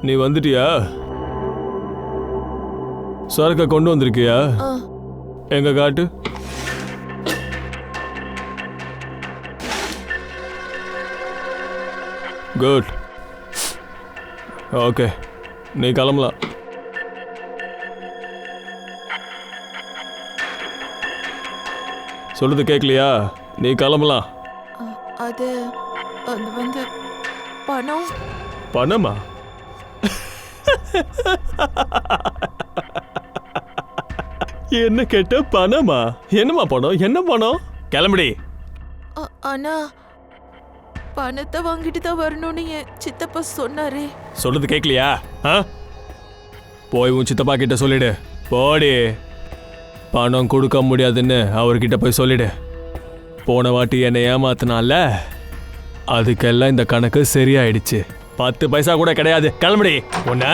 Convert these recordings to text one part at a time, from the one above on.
நீ வந்துட்டியா? சரக்க கொண்டு வந்திருக்கியா? எங்க காட்டு. குட். ஓகே, நீ கிளம்பலாம். சொல்றது கேட்கலையா? நீ கிளம்பலாம். அது வந்து பணம். பணமா? என்ன கேட்ட? பணமா? என்னமா பணம்? என்ன பணம்? கிளம்புடி. அண்ணா, பணத்தை வாங்கிட்டு தான் வரணும்னு என் சித்தப்பா சொன்னாரே. சொல்றது கேட்கலையா? போய் உன் சித்தப்பா கிட்ட சொல்லிடு. போடி. பணம் கொடுக்க முடியாதுன்னு அவர்கிட்ட போய் சொல்லிடு. போன வாட்டி என்னை ஏமாத்தினால அதுக்கெல்லாம் இந்த கணக்கு சரியாயிடுச்சு. 10 பைசா கூட கிடையாது. கிளம்புடி. உன்ன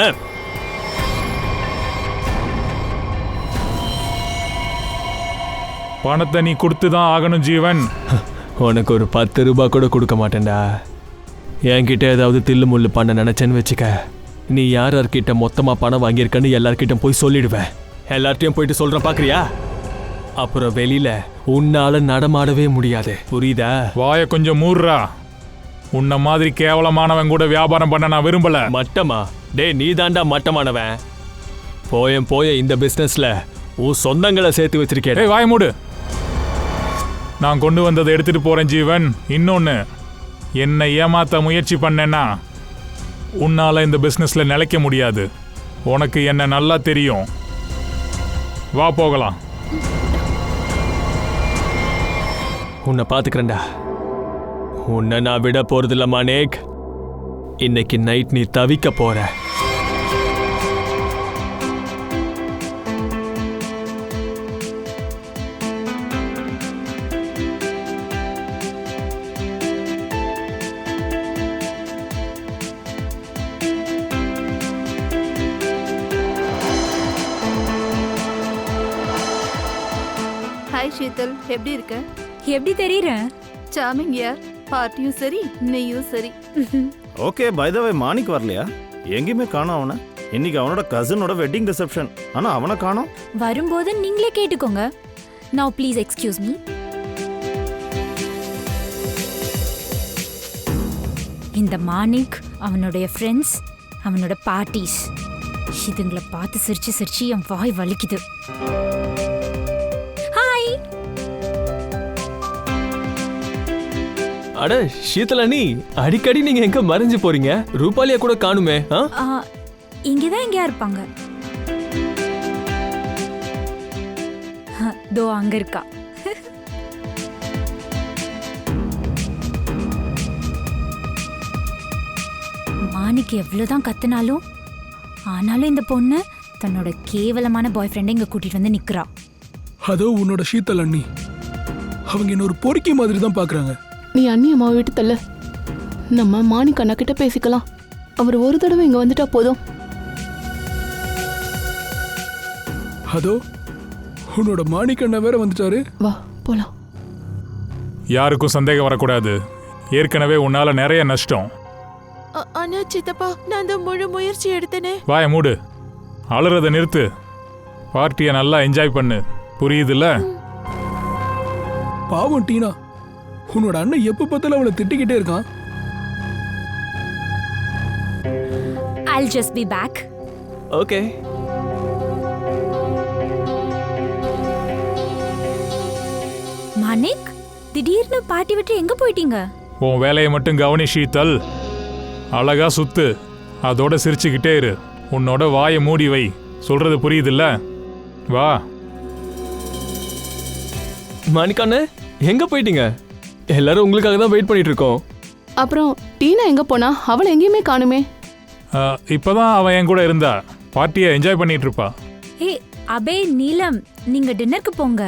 பணத்தை நீ கொடுத்துதான் ஆகணும் ஜீவன். உனக்கு ஒரு 10 ரூபாய் கூட கொடுக்க மாட்டேன்டா. என்கிட்ட ஏதாவது தில்லு முள்ளு பண்ண நினைச்சேன்னு வச்சுக்க, நீ யார் யார்கிட்ட மொத்தமா பணம் வாங்கியிருக்கன்னு எல்லார்கிட்டும் போய் சொல்லிடுவேன். எல்லார்ட்டையும் போயிட்டு சொல்றேன், பாக்குறியா? அப்புறம் வெளியில உன்னால நடமாடவே முடியாது. புரியுதா? வாய கொஞ்சம் மூடுறா. உன்ன மாதிரி கேவலமானவன் கூட வியாபாரம் பண்ண நான் விரும்பல. மட்டமா? டே, நீ தாண்டா மட்டமானவன். போய இந்த பிசினஸ்ல உன் சொந்தங்களை சேர்த்து வச்சிருக்கேன். வாய மூடு. நான் கொண்டு வந்ததை எடுத்துட்டு போறேன் ஜீவன். இன்னொன்னு, என்னை ஏமாத்த முயற்சி பண்ணேன்னா உன்னால இந்த பிசினஸ்ல நிலைக்க முடியாது. உனக்கு என்ன நல்லா தெரியும். வா போகலாம். உன்னை பாத்துக்கிறேன்டா. உன்னை நான் விட போறதில்ல மானேக். இன்னைக்கு நைட் நீ தவிக்க போற. ஹாய் ஷீதல், எப்படி இருக்க? எப்படி தெரியறேன்? சாமிங் யார். பார்ட்டியும் சரி, நெய்யும் சரி. ஓகே, பை த வே மாணிக் வரலையா? எங்கேயுமே காணோம் அவனை. இன்னைக்கு அவனோட கசினோட வெட்டிங் ரிசப்ஷன். ஆனா அவனை காணோம். வரும்போது நீங்களே கேட்டுக்கோங்க. நவ ப்ளீஸ் எக்ஸ்கியூஸ் மீ. இந்த மாணிக், அவனுடைய ஃப்ரெண்ட்ஸ், அவனோட பார்ட்டிஸ், இதுங்களை பார்த்து சிரிச்சு சிரிச்சு என் வாய் வலிக்குது. ஹாய். அட ஷீதலனி, அடிக்கடி நீங்க எங்க மறைஞ்சு போறீங்க? ரூபாலியா கூட காணுமே. இங்கதான் எங்கயா இருப்பாங்க. தோ அங்க இருக்கா. மாணிக்கு எவ்வளவுதான் கத்துனாலும் ஆனாலும் இந்த பொண்ணு தன்னோட கேவலமான பாய் ஃப்ரெண்டை இங்க கூட்டிட்டு வந்து நிக்கிறா. அதோ உன்னோட ஷீதல் அண்ணி, அவங்க என்ன ஒரு பொறுக்கி மாதிரி தான் பாக்குறாங்க. நீ அண்ணி அம்மாவை விட்டு தள்ள. நம்ம மாணிக் அண்ணா கிட்ட பேசிக்கலாம். அவர் ஒரு தடவை இங்க வந்துட்டா போதும். அதோ உன்னோட மாணிக் அண்ணா வேற வந்துட்டாரு. வா போலாம். யாருக்கும் சந்தேகம் வரக்கூடாது. ஏற்கனவே உன்னால நிறைய நஷ்டம். அண்ணா சித்தப்பா, நான் அந்த முழு முயற்சி எடுத்தேனே. வாய மூடு. அழுறத நிறுத்து. பார்ட்டியை நல்லா என்ஜாய் பண்ணு. புரியுதுல்ல? பாவம் டீனா, உன்னோட அண்ணன் எப்ப பார்த்தாலும் அவளை திட்டிக்கிட்டே இருக்கான். I'll just be back. Okay. Manik, திடீர்னு பார்ட்டி விட்டு எங்க போயிட்டீங்க? உன் வேலையை மட்டும் கவனி ஷீதல். அழகா சுத்து. அதோட சிரிச்சுக்கிட்டே இரு. உன்னோட வாயை மூடி வை. சொல்றது புரியுதுல்ல? வா. மாணிக்கானே, எங்க போயிட்டீங்க? எல்லாரும் உங்களுக்காக தான் வெயிட் பண்ணிட்டு இருக்கோம். அப்புறம் டீனா எங்க போனா? அவளை எங்கேயுமே காணுமே. இப்பதான் அவன் என் கூட இருந்தா. பார்ட்டியை என்ஜாய் பண்ணிட்டு இருப்பா. ஏ அபே, நீலம், நீங்க டின்னருக்கு போங்க.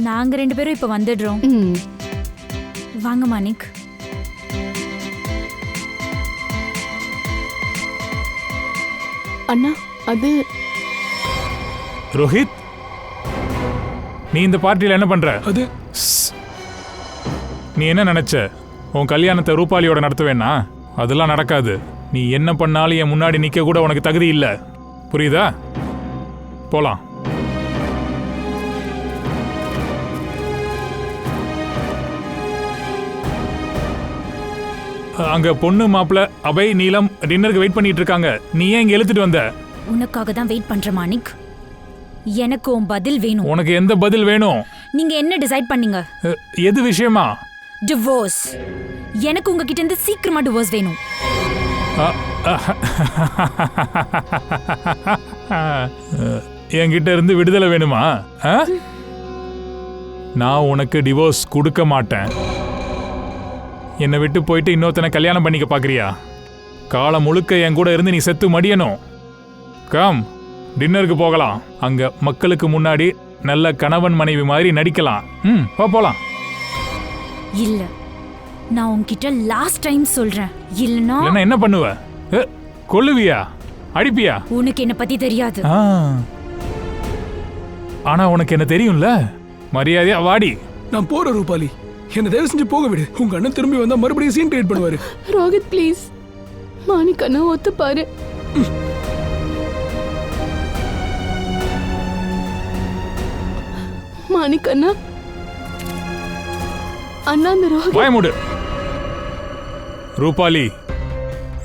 நாங்க 2 பேரும் இப்ப வந்துடுறோம். வாங்க மாணிக். அண்ணா, அது ரோஹித், நீ இந்த பார்ட்டியில் என்ன பண்ற? அது நீ என்ன நினைச்ச? உன் கல்யாணத்தை ரூபாலியோட நடத்துவேன்னா? அதெல்லாம் நடக்காது. நீ என்ன பண்ணாலும் என் முன்னாடி நிக்க கூட உனக்கு தகுதி இல்லை. புரியுதா? போலாம். அங்க பொண்ணு மாப்பிள்ள அபய் நீலம் டின்னருக்கு வெயிட் பண்ணிட்டு இருக்காங்க. நீ ஏன் இங்க இழுத்துட்டு வந்த? உனக்காக தான் வெயிட் பண்ற மாணிக். எனக்கு உன் பதில் வேணும். உனக்கு எந்த பதில் வேணும்? நீங்க என்ன டிசைட் பண்ணீங்க? எது விஷயமா? டிவோர்ஸ். எனக்கு உங்ககிட்ட இருந்து சீக்கிரமா டிவோர்ஸ் வேணும். என்கிட்ட இருந்து விடுதலை வேணுமா? நான் உனக்கு டிவோர்ஸ் கொடுக்க மாட்டேன். என்னை விட்டு போயிட்டு இன்னொருத்தனை கல்யாணம் பண்ணிக்க பாக்குறியா? காலம் முழுக்க என் கூட இருந்து நீ செத்து மடியணும். கம், டின்னருக்கு போகலாம். அங்க மக்களுக்கு முன்னாடி நல்ல கணவன் மனைவி மாதிரி நடிக்கலாம். போலாம். இல்ல, நான் உன்கிட்ட லாஸ்ட் டைம் சொல்றேன். இல்லனா என்ன பண்ணுவ? கொல்லுவியா? அடிப்பியா? உனக்கு என்ன பத்தி தெரியாது. ஆனா உனக்கு என்ன தெரியும்ல. மரியாதையா வாடி. நான் போற ரூபாலி, என்ன தயவு செஞ்சு போக விடு. உங்க அண்ணன் திரும்பி வந்தா மறுபடியும் சீன் கிரியேட் பண்ணுவாரு. ரோஹித் ப்ளீஸ், மாணிக் அண்ணா ஒத்துப்பாரு. மாணிக் அண்ணா, அண்ணா அந்த ரோஹித். வாய மூடு. ரூபாலி,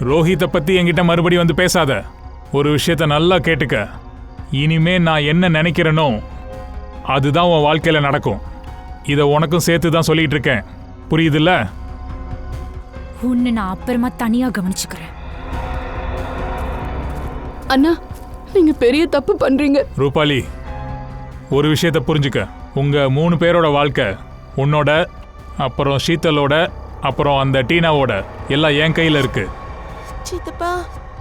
ரோஹித்தை பத்தி என்கிட்ட மறுபடியும் வந்து பேசாத. ஒரு விஷயத்த நல்லா கேட்டுக்க. இனிமே நான் என்ன நினைக்கிறேனோ அதுதான் உன் வாழ்க்கையில நடக்கும். இதை உனக்கும் சேர்த்து தான் சொல்லிட்டு இருக்கேன். புரியுதுல்ல? உன்னை நான் அப்புறமா தனியா கவனிச்சுக்கிறேன். அண்ணா, நீங்க பெரிய தப்பு பண்றீங்க. ரூபாலி, ஒரு விஷயத்த புரிஞ்சுக்க. உங்க 3 பேரோட வாழ்க்கை, உன்னோட, அப்புறம் ஷீத்தலோட, அப்புறம் அந்த டீனாவோட, எல்லாம் என் கையில இருக்கு. சித்தப்பா,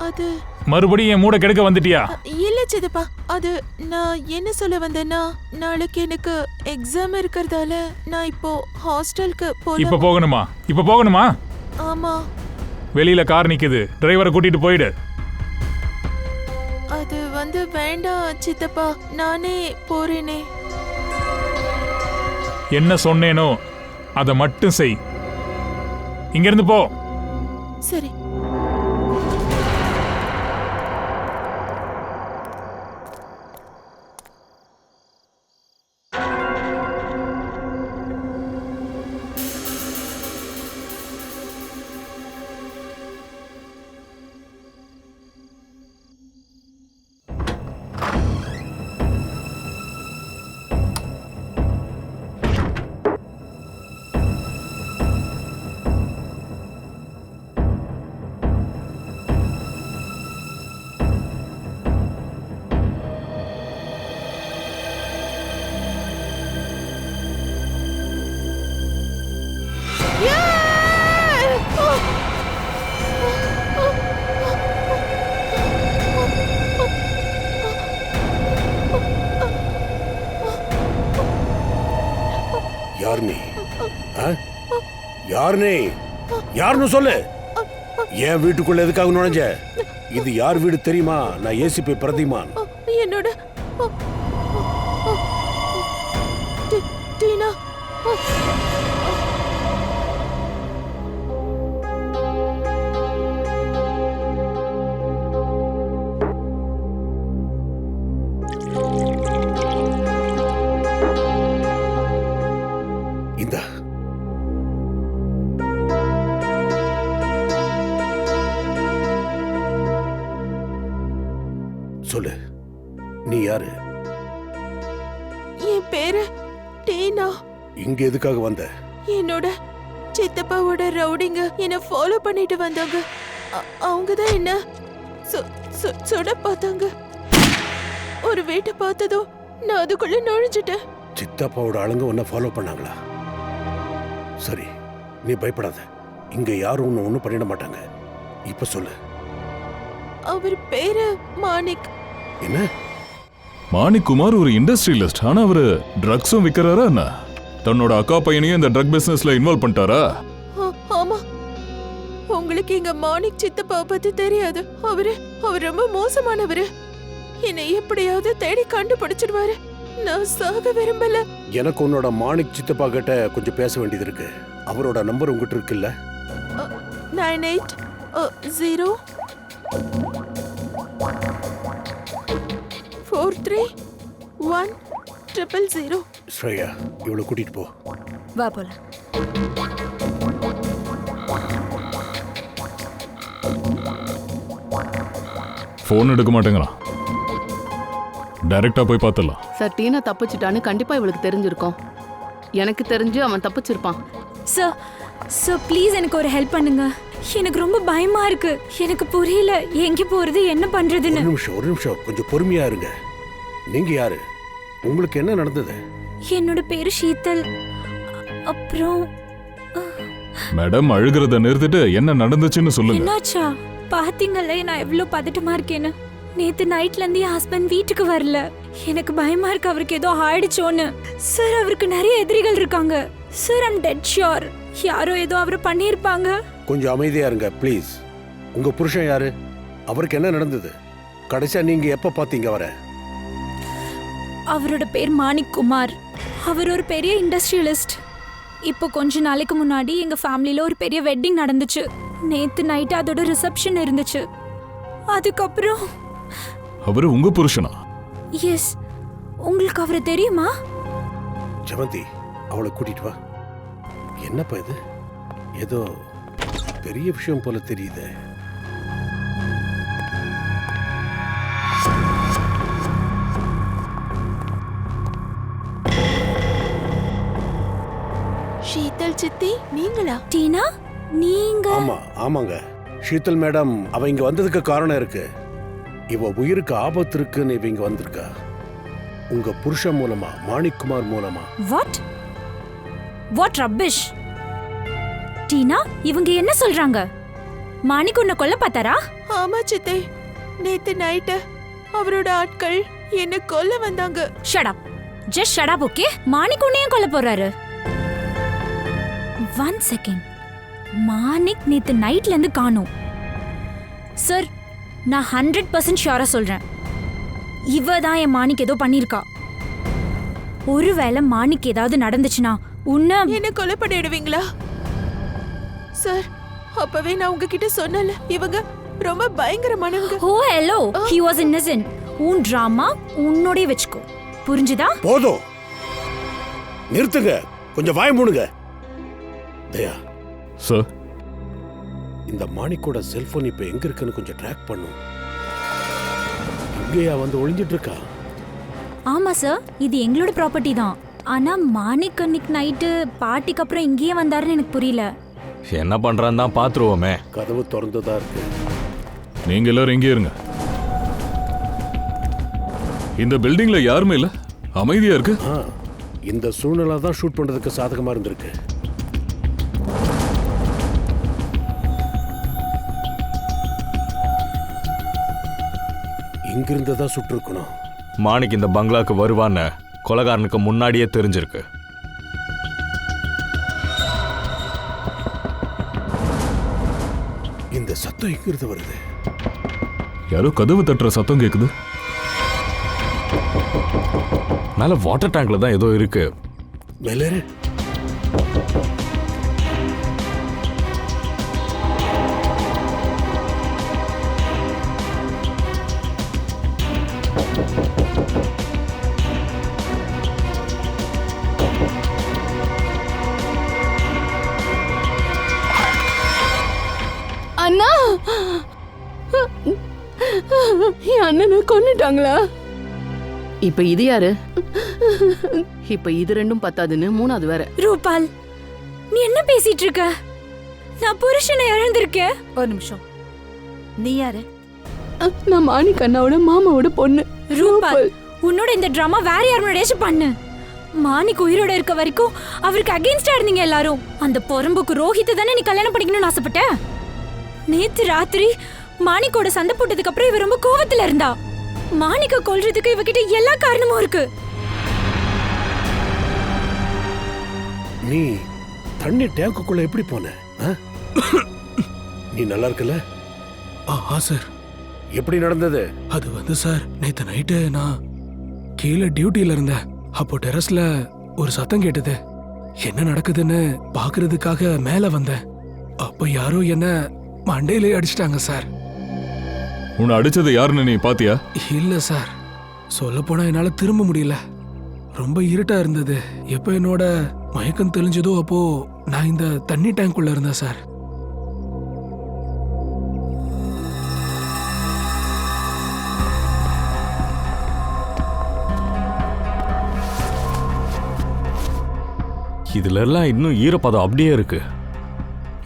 அது மறுபடியும் என் மூட கெடுக்க வந்துட்டியா? இல்ல சித்தப்பா, அது நான் என்ன சொல்ல வந்தேன்னா, நாளைக்கு எனக்கு எக்ஸாம் இருக்கறதால நான் இப்போ ஹாஸ்டலுக்கு இப்ப போகணுமா? இப்ப போகணுமா? ஆமா. வெளியில கார் நிக்குது, டிரைவரை கூட்டிட்டு போயிடு. அது வேண்டாம் சித்தப்பா, நானே போறேனே. என்ன சொன்னேனோ அதை மட்டும் செய். இங்க இருந்து போ. சரி. யார் நீ? யார் நீ? யாருன்னு சொல்லு. என் வீட்டுக்குள்ள எதுக்காக நுழைஞ்ச? இது யார் வீடு தெரியுமா? நான் ஏசிபி பிரதிமான். என்னோட டீனா. இந்தா சொல்லு, நீ யாரு? என் பேரு டீனா. இங்க எதுக்காக வந்த? என்னோட சித்தப்பாவோட ரவுடிங்க என்ன ஃபாலோ பண்ணிட்டு வந்தாங்க. அவங்க தான் என்ன சுட பார்த்தாங்க. ஒரு வீட்டை பார்த்ததும் நான் அதுக்குள்ள நுழைஞ்சிட்டேன். சித்தப்பாவோட ஆளுங்க உன்னை ஃபாலோ பண்ணாங்களா? சரி, நீ பயப்படாத. இங்க யாரும் உன்னை ஒன்றும் பண்ணிட மாட்டாங்க. இப்ப சொல்லு. அவர் பேரு மாணிக். என்ன? மாணிக் குமார் ஒரு இண்டஸ்ட்ரியலிஸ்ட். ஆனா அவரு ட்ரக்ஸும் விற்கிறாரா என்ன? தன்னோட அக்கா பையனையும் இந்த ட்ரக் பிசினஸ்ல இன்வால்வ் பண்ணிட்டாரா? ஆமா. உங்களுக்கு எங்க மாணிக் சித்தப்பா பத்தி தெரியாது. அவர் ரொம்ப மோசமானவரு. என்னை எப்படியாவது தேடி கண்டுபிடிச்சிடுவாரு. நான் சாக விரும்பல. எனக்கு உன்னோட மாணிக் சித்தப்பா கிட்ட கொஞ்சம் பேச வேண்டியது இருக்கு. அவரோட நம்பர் உங்ககிட்ட இருக்குல்ல? 98 0 431000. ஸ்ரேயா இவளை கூட்டிட்டு போ. வா போலாம். ஃபோன் எடுக்க மாட்டேங்கிறான். டைரக்டா போய் பார்த்துடலாம். சார் டீனா தப்பிச்சிட்டான்னு கண்டிப்பா இவளுக்கு தெரிஞ்சிருக்கும். எனக்கு தெரிஞ்சு அவன் தப்பிச்சிருப்பான். சார் சார் ப்ளீஸ் எனக்கு ஒரு ஹெல்ப் பண்ணுங்க. எனக்கு ரொம்ப பயமா இருக்கு. எனக்கு புரியல எங்க போறது என்ன பண்றதுன்னு. ஒரு நிமிஷம் கொஞ்சம் பொறுமையா இருங்க. நீங்க யாரு? உங்களுக்கு என்ன நடந்தது? என்னோட பேரு ஷீதல். அப்புறம் மேடம் அழுகிறத நிறுத்திட்டு என்ன நடந்துச்சுன்னு சொல்லுங்க. என்னாச்சா? பாத்தீங்களே நான் எவ்வளவு பதட்டமா இருக்கேன்னு. நேத்து நைட்ல இருந்து என் ஹஸ்பண்ட் வீட்டுக்கு வரல. எனக்கு பயமா இருக்கு அவருக்கு ஏதோ ஆயிடுச்சோன்னு. சார் அவருக்கு நிறைய எதிரிகள் இருக்காங்க. சார் ஐம் டெட் ஷூர் யாரோ ஏதோ அவரை பண்ணியிருப்பாங்க. கொஞ்சம் அமைதியா இருங்க ப்ளீஸ். உங்க புருஷன் யாரு? அவருக்கு என்ன நடந்தது? கடைசியா நீங்க எப்ப பாத்தீங்க அவரை? அவரோட பேர் மாணிக் குமார். அவர் ஒரு பெரிய இண்டஸ்ட்ரியலிஸ்ட். இப்போ கொஞ்ச நாளைக்கு முன்னாடி எங்க ஃபேமிலியில ஒரு பெரிய வெட்டிங் நடந்துச்சு. நேத்து நைட் அதோட ரிசப்ஷன் இருந்துச்சு. அதுக்கப்புறம் அவரு உங்க புருஷனா? எஸ். உங்களுக்கு அவரை தெரியுமா? ஜெவந்தி அவளை கூட்டிட்டு வா. என்னப்பா இது? ஏதோ பெரிய விஷயம் போல தெரியுது. ஷீதல் சித்தி நீங்களா? டீனா நீங்க? ஆமாங்க ஷீதல் மேடம். அவ இங்க வந்ததுக்கு காரணம் இருக்கு. இவ உயிருக்கு ஆபத்து இருக்குன்னு இவ இங்க வந்திருக்கா. உங்க புருஷன் மூலமா, மாணிக்குமார் மூலமா. What rubbish. டீனா இவங்க என்ன சொல்றாங்க? மாணிக் உன்னை கொல்ல பார்த்தாரா? ஆமா சித்தி. நேத்து நைட்டு அவரோட ஆட்கள் என்ன கொல்ல வந்தாங்க. Shut up. Just shut up okay? Manik உன்னையும் கொல்ல போறாரு. 1 செகண்ட். மாணிக் நேத்து நைட்ல இருந்து காணோம். சார் நான் 100% ஷியோரா சொல்றேன். இவ தான் என் மாணிக் ஏதோ பண்ணிருக்கா. ஒருவேளை மாணிக் ஏதாவது நடந்துச்சுன்னா என்ன கொலை பண்ணிடுவீங்களா? சார் அப்பவே நான் உங்ககிட்ட சொன்னல இவங்க ரொம்ப பயங்கரமானவங்க. ஓ ஹலோ, he was innocent. உன் டிராமா உன்னோடே வெச்சுக்கோ. புரிஞ்சுதா? போதும் நிறுத்துங்க. கொஞ்சம் வாய் மூடுங்க. தயா சார் இந்த மாணிக்கோட செல்போன் இப்ப எங்க இருக்குன்னு கொஞ்சம் ட்ராக் பண்ணும். இங்கேயா வந்து ஒளிஞ்சிட்டு இருக்கா? ஆமா சார், இது எங்களோட ப்ராப்பர்ட்டி தான். ஆனா மாணிக் அன்னைக்கு நைட்டு பார்ட்டிக்கு அப்புறம் இங்கேயே வந்தாருன்னு எனக்கு புரியல. என்ன பண்றான்னு தான் பாத்துருவோமே. கதவு திறந்துதான் இருக்கு. நீங்க எல்லாரும் எங்கே இருங்க. இந்த பில்டிங்ல யாருமே இல்ல, அமைதியா இருக்கு. இந்த சூழ்நிலை தான் ஷூட் பண்றதுக்கு சாதகமா இருந்திருக்கு. இங்கிருந்து தான் சுட்டு இருக்கணும். மாணிக் இந்த பங்களாக்கு வருவான்னு கொலைகாரனுக்கு முன்னாடியே தெரிஞ்சிருக்கு. இந்த சத்தம் எங்கிருந்து வருது? யாரோ கதவு தட்டுற சத்தம் கேக்குது. மேல வாட்டர் டேங்க்ல தான் ஏதோ இருக்கு. மேலே அண்ணா, என் அண்ணனை கொன்னுட்டாங்களா? இப்ப இது யாரு? இப்ப இது ரெண்டும் பத்தாதுன்னு மூணாவது வேற. ரூபால் நீ என்ன பேசிட்டு இருக்க? நான் புருஷனை இழந்திருக்கேன். ஒரு நிமிஷம். நீ யாரு? நான் மாணிக் அண்ணாவோட மாமாவோட பொண்ணு. ரூபால் உன்னோட இந்த டிராமா வேற யார் முன்னாடியாச்சும் பண்ணு. மாணிக் உயிரோட இருக்க வரைக்கும் அவருக்கு அகைன்ஸ்டா இருந்தீங்க எல்லாரும். அந்த பொறம்புக்கு ரோஹித்தை தானே நீ கல்யாணம் பண்ணிக்கணும்னு ஆசைப்பட்ட. நேத்து ராத்திரி மாணிக்கோட சண்டை போட்டதுக்கு அப்புறம் இவ ரொம்ப கோவத்துல இருந்தா. மாணிக்க கொல்றதுக்கு இவகிட்ட எல்லா காரணமும் இருக்கு. நீ தண்ணி டேங்குக்குள்ள எப்படி போன? நீ நல்லா இருக்கல? சார். எப்படி நடந்தது? அது வந்து சார், நேத்து நைட்டு நான் கீழே டியூட்டியில இருந்தேன். அப்போ டெரஸ்ல ஒரு சத்தம் கேட்டது. என்ன நடக்குதுன்னு பாக்குறதுக்காக மேல வந்தேன். அப்ப யாரோ என்ன மண்டையிலே அடிச்சிட்டாங்க சார். உன்னை அடிச்சது யாருன்னு நீ பாத்தியா? இல்ல சார், சொல்லப்போனா என்னால திரும்ப முடியல. ரொம்ப இருட்டா இருந்தது. எப்போ என்னோட மயக்கம் தெளிஞ்சதோ அப்போ நான் இந்த தண்ணி டேங்க்குள்ள இருந்தேன் சார். இதுல எல்லாம் இன்னும் ஈரப்பதம் அப்படியே இருக்கு.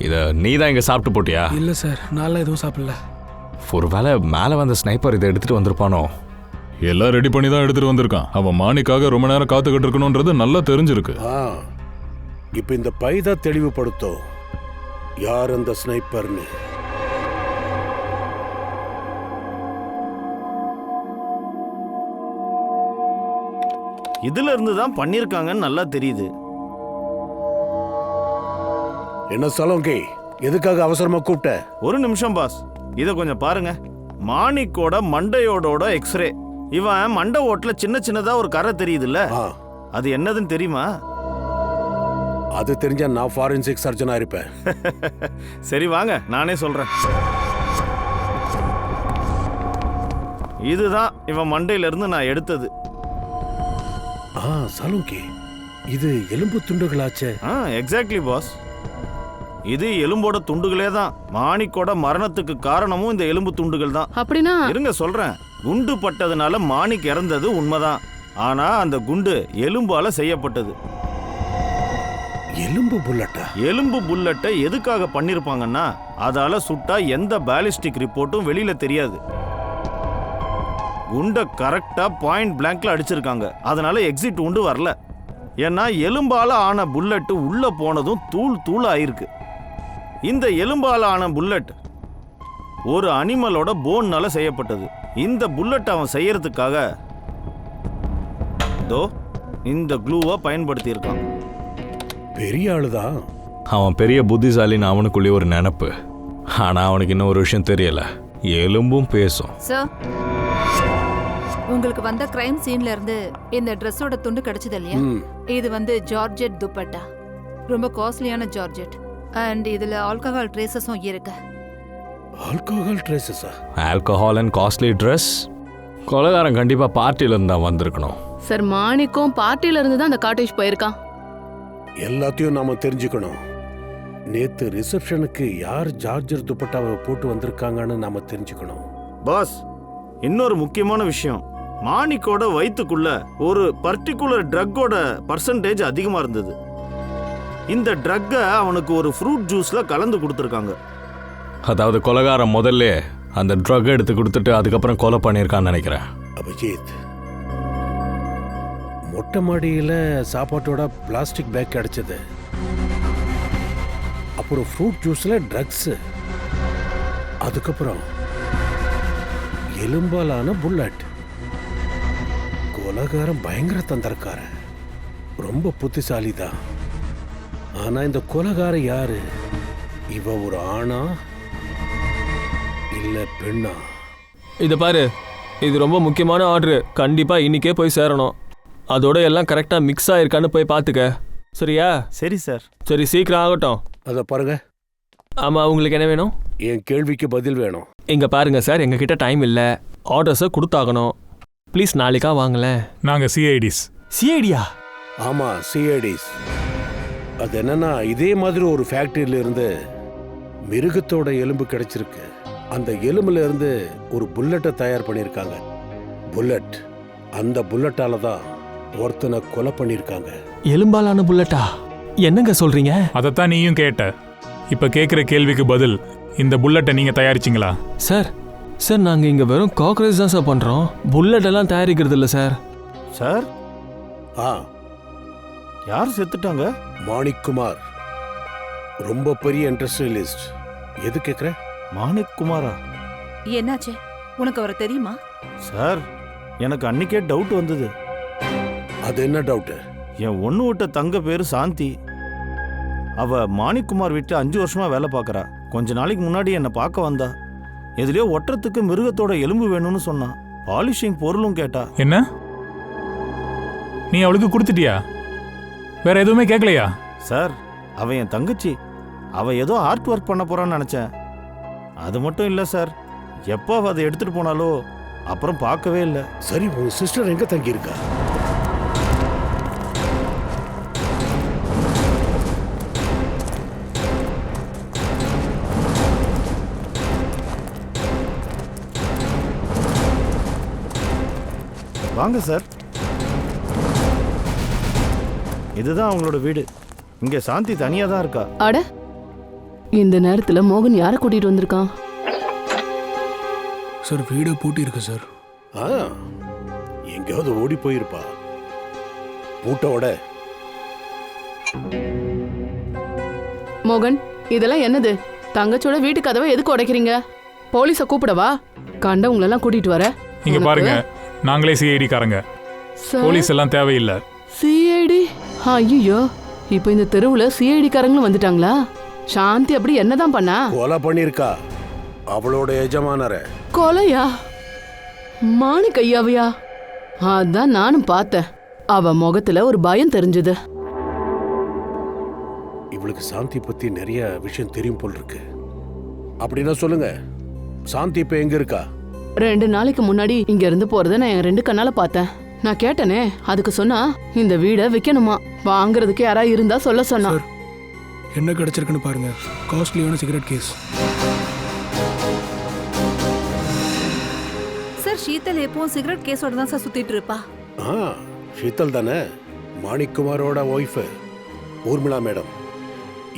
இத நீ தான் இங்க சாப்பிட்டு போட்டியா? இல்ல சார், நான்லாம் எதுவும் சாப்பிடல. ஒருவேளை மேல வந்த ஸ்னைப்பர் இதை எடுத்துட்டு வந்திருப்பானோ? எல்லாம் ரெடி பண்ணி தான் எடுத்துட்டு வந்திருக்கான். அவன் மாணிக்காக ரொம்ப நேரம் காத்துக்கிட்டு இருக்கணும்ன்றது நல்லா தெரிஞ்சிருக்கு. இப்ப இந்த பைதா தெளிவுபடுத்தும் யார் அந்த ஸ்னைப்பர்னு. இதுல இருந்து தான் பண்ணிருக்காங்கன்னு நல்லா தெரியுது. என்ன சலோங்கி, எதுக்காக அவசரமா கூப்பிட்ட? ஒரு நிமிஷம் பாஸ், இத கொஞ்சம் பாருங்க. மாணிக்கோட மண்டையோட எக்ஸ்ரே. இவன் மண்டை ஓட்டுல சின்ன சின்னதா ஒரு கரை தெரியுதுல்ல, அது என்னதுன்னு தெரியுமா? அது தெரிஞ்சா நான் ஃபாரன்சிக் சர்ஜனா இருப்பேன். சரி வாங்க, நானே சொல்றேன். இதுதான் இவன் மண்டையில இருந்து நான் எடுத்தது. சலோங்கி, இது எலும்பு துண்டுகளாச்சே. எக்ஸாக்ட்லி பாஸ், இது எலும்போட துண்டுகளே தான். மாணிக்கோட மரணத்துக்கு காரணமும் இந்த எலும்பு துண்டுகள் தான். அப்படின்னா இருங்க சொல்றேன். குண்டு பட்டதுனால மாணிக் இறந்தது உண்மைதான். ஆனா அந்த குண்டு எலும்பால செய்யப்பட்டது. எலும்பு புல்லட்டா? எலும்பு புல்லட்டை எதுக்காக பண்ணிருப்பாங்கன்னா, அதால சுட்டா எந்த பாலிஸ்டிக் ரிப்போர்ட்டும் வெளியில தெரியாது. குண்டை கரெக்டா பாயிண்ட் பிளாங்க்ல அடிச்சிருக்காங்க. அதனால எக்ஸிட் உண்டு வரல. ஏன்னா எலும்பால ஆன புல்லட் உள்ள போனதும் தூள் தூள் ஆயிருக்கு. இந்த எலும்பால ஆன புல்லட் ஒரு அனிமலோட போன்னால செய்யப்பட்டது. இந்த புல்லட் அவன் செய்யறதுக்காக இந்த க்ளூவை பயன்படுத்தி இருக்கான். பெரிய ஆளுதான். அவன் பெரிய புத்திசாலின்னு அவனுக்குள்ளே ஒரு நினப்பு. ஆனா அவனுக்கு இன்னும் ஒரு விஷயம் தெரியல. எலும்பும் பேசும். சார், உங்களுக்கு வந்த கிரைம் சீன்ல இருந்து இந்த ட்ரெஸ்ஸோட துண்டு கிடைச்சது இல்லையா? இது வந்து ஜார்ஜெட் துப்பட்டா, ரொம்ப காஸ்ட்லியான ஜார்ஜெட். அண்ட் இதுல ஆல்கஹால் ட்ரேசஸும் இருக்கு. ஆல்கஹால் ட்ரேசஸா? Alcohol and costly dress. கொலைகாரன் கண்டிப்பா பார்ட்டில இருந்தா வந்திருக்கணும். சார், மாணிக்கும் பார்ட்டில இருந்து தான் அந்த காட்டேஜ் போயிருக்கான். எல்லாத்தையும் நாம தெரிஞ்சுக்கணும். நேத்து ரிசப்ஷனுக்கு யார் ஜார்ஜர் துப்பட்டாவை போட்டு வந்திருக்காங்கன்னு நாம தெரிஞ்சுக்கணும். பாஸ், இன்னொரு முக்கியமான விஷயம். மாணிக்கோட வயிற்றுக்குள்ள ஒரு பர்டிகுலர் ட்ரக்கோட பர்சன்டேஜ் அதிகமா இருந்தது. இந்த ட்ரக்கை அவனுக்கு ஒரு ஃப்ரூட் ஜூஸ்ல கலந்து கொடுத்துருக்காங்க. அதாவது கொலைகாரன் முதல்ல அந்த ட்ரக் எடுத்து கொடுத்துட்டு அதுக்கப்புறம் கொலை பண்ணியிருக்கான்னு நினைக்கிறேன். அபிஜித், மொட்டை மாடியில சாப்பாட்டோட பிளாஸ்டிக் பேக் கிடைச்சது. அப்புறம் ஃப்ரூட் ஜூஸ்ல ட்ரக்ஸ். அதுக்கப்புறம் எலும்பாலான புல்லட். கொலைகாரன் பயங்கர தந்திரக்காரன், ரொம்ப புத்திசாலி தான். ஆனா இந்த கொலைகாரன் யாரு? இவ ஒரு ஆணா இல்ல பெண்ணா? இதை பாரு, இது ரொம்ப முக்கியமான ஆர்டரு. கண்டிப்பா இன்னைக்கே போய் சேரணும். அதோட எல்லாம் கரெக்டா மிக்ஸ் ஆயிருக்கான்னு போய் பார்த்துக்க. சரியா? சரி சார். சரி, சீக்கிரம் ஆகட்டும். அத பாருங்க. ஆமா, உங்களுக்கு என்ன வேணும்? என் கேள்விக்கு பதில் வேணும். இங்க பாருங்க சார், எங்ககிட்ட டைம் இல்ல. ஆர்டர்ஸை கொடுத்தாகணும். ப்ளீஸ் நாளைக்கா வாங்கலேன். நாங்க சிஐடிஸ். சிஐடியா? ஆமா, சிஐடிஸ். அது என்னன்னா, இதே மாதிரி ஒரு ஃபேக்டரியில இருந்து மிருகத்தோட எலும்பு கிடைச்சிருக்கு. அந்த எலும்புல இருந்து ஒரு புல்லட்டை தயார் பண்ணியிருக்காங்க. புல்லட், அந்த புல்லட்டால தான் ஒருத்தனை கொலை பண்ணியிருக்காங்க. எலும்பாலான புல்லட்டா? என்னங்க சொல்றீங்க? அதைத்தான் நீயும் கேட்ட. இப்ப கேட்குற கேள்விக்கு பதில், இந்த புல்லட்டை நீங்க தயாரிச்சிங்களா? சார், நாங்க இங்க வெறும் காக்ரோச் தான் சார் பண்றோம். புல்லட் எல்லாம் தயாரிக்கிறது இல்ல சார். சார், யார் செத்துட்டாங்க? மாணிக் குமார், ரொம்ப பெரிய இண்டஸ்ட்ரியலிஸ்ட். எது கேக்குற? மாணிக் குமாரா? என்னாச்சு? உனக்கு அவரை தெரியுமா? சார், எனக்கு அன்னைக்கே டவுட் வந்தது. அது என்ன டவுட்? என் ஒன்று விட்ட தங்க பேரு சாந்தி. அவ மாணிக்குமார் வீட்டில் 5 வருஷமா வேலை பார்க்கறா. கொஞ்ச நாளைக்கு முன்னாடி என்னை பார்க்க வந்தா. எதுலயோ ஒட்டுறதுக்கு மிருகத்தோட எலும்பு வேணும்னு சொன்னான். பாலிஷிங் பொருளும் கேட்டா. என்ன, நீ அவளுக்கு கொடுத்துட்டியா? வேற எதுவுமே கேட்கலையா? சார், அவ என் தங்கச்சி. அவ ஏதோ ஆர்ட் ஒர்க் பண்ண போறான்னு நினைச்சேன். அது மட்டும் இல்லை சார், எப்போ அவ அதை எடுத்துட்டு போனாலோ அப்புறம் பார்க்கவே இல்லை. சரி, உங்க சிஸ்டர் எங்க தங்கி இருக்கா? வாங்க சார், இதுதான் அவங்களோட வீடு. இங்க சாந்தி தனியா தான் இருக்கா. அட, இந்த நேரத்துல மோகன் யாரை கூட்டிட்டு வந்திருக்கான்? சார் வீடை பூட்டி இருக்கு சார். எங்கேயாவது ஓடி போயிருப்பா. பூட்டோட. மோகன், இதெல்லாம் என்னது? தங்கச்சோட வீட்டு கதவை எதுக்கு உடைக்கிறீங்க? போலீஸை கூப்பிடவா? கண்டவங்களெல்லாம் கூட்டிட்டு வர. இங்க பாருங்க, நாங்களே சிஐடி காரங்க, போலீஸ் எல்லாம் தேவையில்லை. சிஐடி? ஐயோ, இப்போ இந்த தெருவுல சிஐடி காரங்களும் வந்துட்டாங்களா? சாந்தி அப்படி என்னதான் பண்ணா? கொலை பண்ணிருக்கா அவளோட எஜமானர. கொலையா? மாணிக் ஐயாவையா? அதான் நானும் பார்த்தேன். அவ முகத்துல ஒரு பயம் தெரிஞ்சது. இவளுக்கு சாந்தி பத்தி நிறைய விஷயம் தெரியும் போல் இருக்கு. அப்படின்னா சொல்லுங்க, சாந்தி இப்ப எங்க இருக்கா? 2 நாளைக்கு முன்னாடி இங்க இருந்து போறத நான் என் 2 கண்ணால பார்த்தேன். நான் கேட்டனே, அதுக்கு சொன்னா இந்த வீடை விற்கணுமா, வாங்குறதுக்கு யாரா இருந்தா சொல்ல சொன்னா. சார் என்ன கிடைச்சிருக்குன்னு பாருங்க. காஸ்ட்லியான சிகரெட் கேஸ். சார் ஷீதல் எப்பவும் சிகரெட் கேஸோட தான் சார் சுத்திட்டு இருப்பா. ஷீதல் தானே, மாணிக்குமாரோட ஒய்ஃப். ஊர்மிளா மேடம்,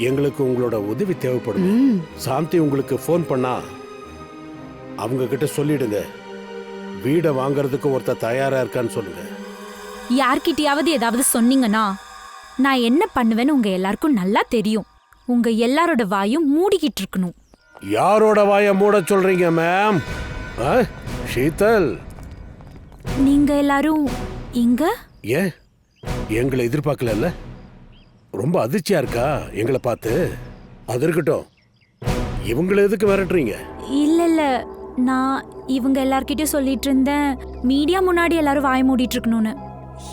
எங்களுக்கு உங்களோட உதவி தேவைப்படுது. சாந்தி உங்களுக்கு ஃபோன் பண்ணா அவங்க கிட்ட சொல்லிடுங்க, வீடை வாங்குறதுக்கு ஒருத்தர் தயாரா இருக்கான்னு சொல்லுங்க. யார்கிட்டயாவது ஏதாவது சொன்னீங்கன்னா நான் என்ன பண்ணுவேன்னு உங்க எல்லாருக்கும் நல்லா தெரியும். உங்க எல்லாரோட வாயும் மூடிக்கிட்டு இருக்கணும். யாரோட வாயை மூட சொல்றீங்க மேம்? ஷீதல், நீங்க எல்லாரும் இங்க? ஏன் எங்களை எதிர்பார்க்கல? ரொம்ப அதிர்ச்சியா இருக்கா எங்களை பார்த்து? அது இருக்கட்டும், இவங்களை எதுக்கு விரட்டுறீங்க? இல்ல, நான் இவங்க எல்லார்கிட்டயும் சொல்லிட்டு இருந்தேன், மீடியா முன்னாடி எல்லாரும் வாய் மூடிட்டு இருக்கணும்னு.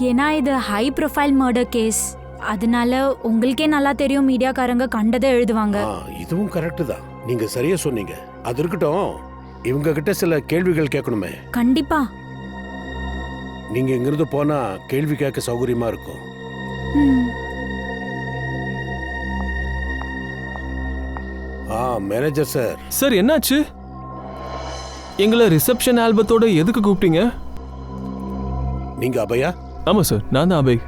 ஏன்னா இது ஹை ப்ரொஃபைல் மர்டர் கேஸ். அதனால உங்களுக்கே நல்லா தெரியும், மீடியாக்காரங்க கண்டதை எழுதுவாங்க. இதுவும் கரெக்ட் தான், நீங்க சரியா சொன்னீங்க. அது இருக்கட்டும், இவங்க கிட்ட சில கேள்விகள் கேட்கணுமே. கண்டிப்பா. நீங்க இங்கிருந்து போனா கேள்வி கேட்க சௌகரியமா இருக்கும். Manager sir. சார் என்னாச்சு? எங்களை ரிசப்ஷன் ஆல்பத்தோட எதுக்கு கூப்பிட்டீங்க? நீங்க அபயா? ஆமா சார், நான் தான் அபய்.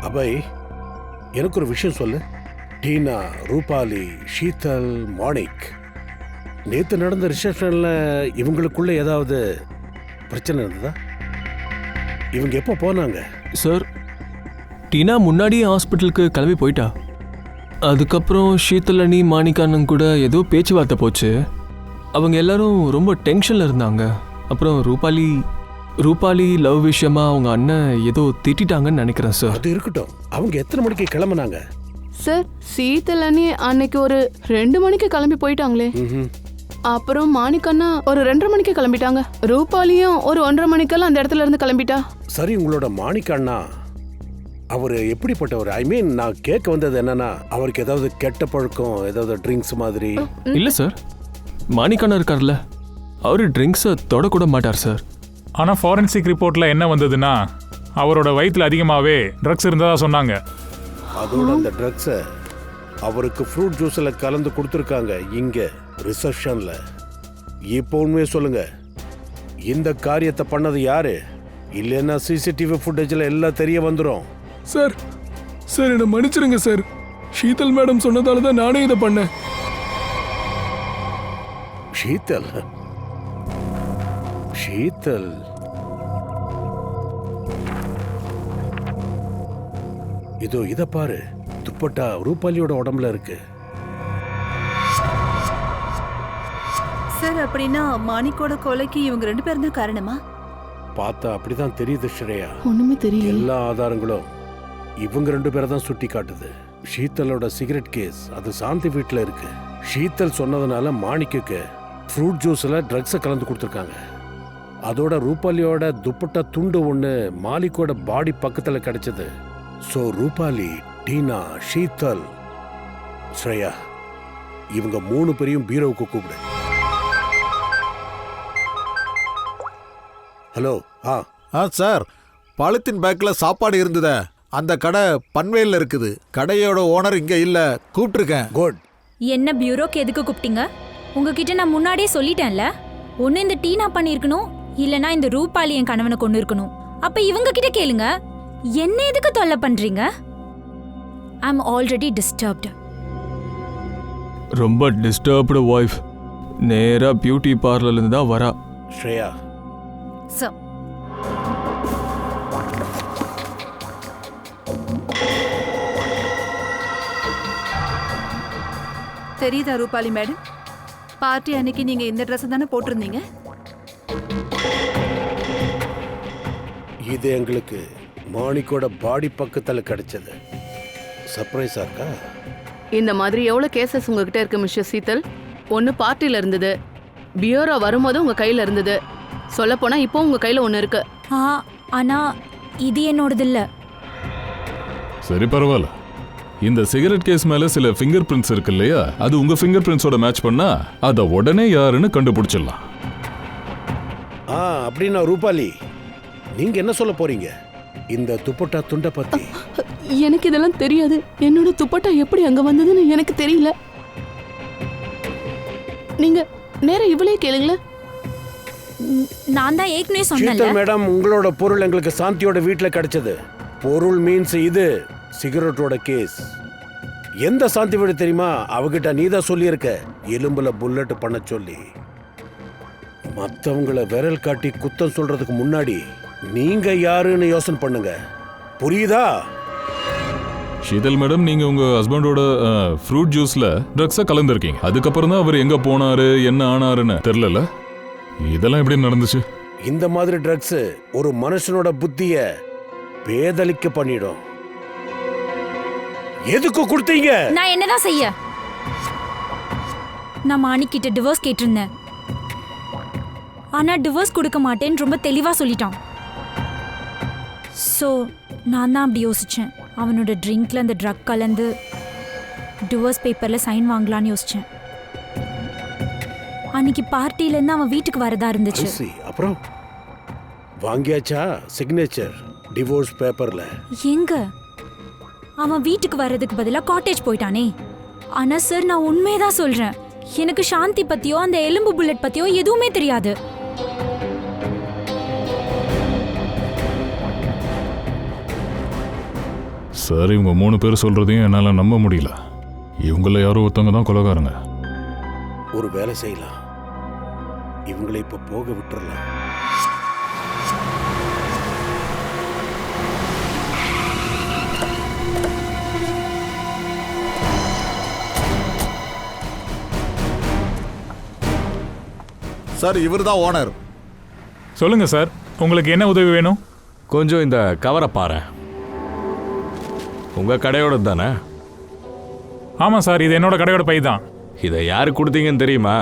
அபய், எனக்கு ஒரு விஷயம் சொல்லு. டீனா, ரூபாலி, ஷீதல், மாணிக், நேத்து நடந்த ரிசப்ஷன்ல இவங்களுக்குள்ள ஏதாவது பிரச்சனை இருந்ததா? இவங்க எப்போ போனாங்க? சார், டீனா முன்னாடியே ஹாஸ்பிட்டலுக்கு கிளம்பி போயிட்டா. அதுக்கப்புறம் ஷீதல் அண்ணி, மாணிக்கானன் கூட ஏதோ பேச்சுவார்த்தை போச்சு. அவங்க எல்லாரும் ரொம்ப டென்ஷன்ல இருந்தாங்க. அப்புறம் ரூபாலி லவ் விஷயமா அவங்க அண்ணன் ஏதோ திட்டாங்கன்னு நினைக்கிறேன் சார். அது இருக்கட்டும், அவங்க எத்தனை மணிக்கு கிளம்புனாங்க? சார், சீதல் அண்ணி அன்னைக்கு ஒரு 2 மணிக்கு கிளம்பி போயிட்டாங்களே. அப்புறம் மாணிக்கண்ணா ஒரு 2:30 மணிக்கு கிளம்பிட்டாங்க. ரூபாலியும் ஒரு 1:30 மணிக்கெல்லாம் அந்த இடத்துல இருந்து கிளம்பிட்டா. சரி, உங்களோட மாணிக்கண்ணா அவர் எப்படிப்பட்டவர்? ஐ மீன், நான் கேட்க வந்தது என்னன்னா, அவருக்கு ஏதாவது கெட்ட பழக்கம், ஏதாவது ட்ரிங்க்ஸ் மாதிரி? இல்ல சார், மாணிக்கண்ணா இருக்கார்ல, அவரு ட்ரிங்க்ஸை தொடக்கூட மாட்டார் சார். ஆனால் ஃபாரன்சிக் ரிப்போர்ட்டில் என்ன வந்ததுன்னா, அவரோட வயிற்றில் அதிகமாகவே ட்ரக்ஸ் இருந்ததா சொன்னாங்க. அதோட அந்த ட்ரக்ஸை அவருக்கு ஃப்ரூட் ஜூஸில் கலந்து கொடுத்துருக்காங்க இங்க ரிசப்ஷன்ல. இப்போ உண்மையை சொல்லுங்க, இந்த காரியத்தை பண்ணது யாரு? இல்லைன்னா சிசிடிவி ஃபுட்டேஜில் எல்லாம் தெரிய வந்துடும். சார் என்னை மன்னிச்சிருங்க சார். ஷீதல் மேடம் சொன்னதால தான் நானே இதை பண்ணேன். ஷீதல் இதோ இத பாரு, துப்பட்டா ரூபாலியோட உடம்புல இருக்கு. சார், அப்படின்னா மாணிக்கோட கொலைக்கு இவங்க 2 பேரும் தான் காரணமா? பார்த்தா அப்படிதான் தெரியுது ஸ்ரேயா. ஒண்ணுமே தெரியல. எல்லா ஆதாரங்களும் இவங்க 2 பேரை தான் சுட்டி காட்டுது. ஷீதலோட சிகரெட் கேஸ் அது சாந்தி வீட்டில் இருக்கு. ஷீதல் சொன்னதுனால மாணிக்கு ஃப்ரூட் ஜூஸ்ல ட்ரக்ஸை கலந்து கொடுத்துருக்காங்க. அதோட ரூபாலியோட துப்பட்டா துண்டு ஒன்று மாலிக்கோட பாடி பக்கத்தில் கிடைச்சது. ஸோ ரூபாலி, டீனா, ஷீதல் ஸ்ரேயா, இவங்க 3 பேரையும் பீரோவுக்கு கூப்பிடு. ஹலோ. சார், பாலித்தீன் பேக்ல சாப்பாடு இருந்தத. அந்த கடை பன்வேல்ல இருக்குது. கடையோட ஓனர் இங்க இல்ல, கூப்பிட்டுருக்கேன். குட். என்ன பியூரோக்கு எதுக்கு கூப்பிட்டீங்க? உங்ககிட்ட நான் முன்னாடியே சொல்லிட்டேன்ல, ஒன்னு இந்த டீனா பண்ணிருக்கணும், இல்லனா இந்த ரூபாலி என் கணவனை கொண்டு இருக்கணும். அப்ப இவங்க கிட்ட கேளுங்க, என்ன எதுக்கு தொல்லை பண்றீங்க? ஐ அம் ஆல்ரெடி டிஸ்டர்ப்டு. ரொம்ப டிஸ்டர்ப்டு ஒய்ஃப். நேரா பியூட்டி பார்லர்ல இருந்து தான் வரா. ஸ்ரேயா, சார், தெரியுதா ரூபாலி மேடம், பார்ட்டி அன்னைக்கு நீங்க இந்த ட்ரெஸ் தானே போட்டிருந்தீங்க? இது எங்களுக்கு மாணிக்கோட பாடி பக்கத்துல கிடைச்சது. சர்ப்ரைஸா இருக்கா? இந்த மாதிரி எவ்வளவு கேசஸ் உங்ககிட்ட இருக்கு மிஸ்டர் சீதல்? ஒன்னு பார்ட்டில இருந்தது, பியூரோ வரும்போது உங்க கையில இருந்தது. சொல்ல போனா இப்போ உங்க கையில ஒன்னு இருக்கு. ஆனா இது என்னோடது இல்ல. சரி, பரவாயில்ல. இந்த சிகரெட் கேஸ் மேல சில ஃபிங்கர் பிரிண்ட்ஸ் இருக்கு இல்லையா, அது உங்க ஃபிங்கர் பிரிண்ட்ஸோட மேட்ச் பண்ணா அத உடனே யாருன்னு கண்டுபிடிச்சிடலாம். அப்படின்னா ரூபாலி, நீங்க என்ன சொல்ல போறீங்க இந்த துப்பட்டா துண்டை பத்தி? எனக்கு இதெல்லாம் தெரியாது. என்னோட துப்பட்டா எப்படி அங்க வந்ததுன்னு எனக்கு தெரியல. நீங்க நேரா இவளே கேளுங்களேன். நான் தான் ஏற்கனவே சொன்னேன்ல மேடம், உங்களோட பொருள் எங்களுக்கு சாந்தியோட வீட்டுல கிடைச்சது. பொருள் மீன்ஸ் இது சிகரெட்டோட கேஸ். எந்த சாந்தி வீடு தெரியுமா? அவகிட்ட நீதான் சொல்லியிருக்க எலும்புல புல்லட் பண்ண சொல்லி. மத்தவங்கள விரல் காட்டி குத்தம் சொல்றதுக்கு முன்னாடி நீங்க யாருன்னு யோசனை பண்ணுங்க, புரியுதா? ஷீதல் மேடம், நீங்க உங்க ஹஸ்பண்டோட ஃப்ரூட் ஜூஸ்ல ட்ரக்ஸை கலந்துருக்கீங்க. அதுக்கப்புறம் தான் அவர் எங்க போனாரு என்ன ஆனாருன்னு தெரியல. இதெல்லாம் எப்படி நடந்துச்சு? இந்த மாதிரி ட்ரக்ஸ் ஒரு மனுஷனோட புத்திய பேதலிக்க பண்ணிடும். எதுக்கு கொடுத்தீங்க? நான் என்னதான் செய்ய? நான் மாணிக்கிட்ட டிவோர்ஸ் கேட்டிருந்தேன். ஆனா டிவோர்ஸ் கொடுக்க மாட்டேன்னு ரொம்ப தெளிவா சொல்லிட்டான். ஸோ நான் தான் அப்படி யோசிச்சேன். அவனோட ட்ரிங்க்ல அந்த ட்ரக் கலந்து டிவோர்ஸ் பேப்பர்ல சைன் வாங்கலான்னு யோசிச்சேன். அன்னைக்கு பார்ட்டிலேருந்து அவன் வீட்டுக்கு வரதா இருந்துச்சு. அப்புறம் வாங்கியாச்சா சிக்னேச்சர் டிவோர்ஸ் பேப்பர்ல? எங்க, அவன் வீட்டுக்கு வர்றதுக்கு பதிலா காட்டேஜ் போயிட்டானே. ஆனா சார், நான் உண்மையதான் சொல்றேன். எனக்கு சாந்தி பத்தியோ அந்த எலும்பு புல்லட் பத்தியோ எதுவுமே தெரியாது. சார், இவங்க 3 பேர் சொல்றதையும் என்னால நம்ப முடியல. இவங்கள யாரோ ஒருத்தவங்க தான் கொலைகாரங்க. ஒரு வேலை செய்யலாம், இவங்களை இப்ப போக விட்டுறலாம். சார், இவர் தான் ஓனர். சொல்லுங்க சார், உங்களுக்கு என்ன உதவி வேணும்? கொஞ்சம் இந்த கவரை பாரு. உங்க கடையோட தானே? ஆமாம் சார், இது என்னோட கடையோட பை தான். இதை யாரு கொடுத்தீங்கன்னு தெரியுமா?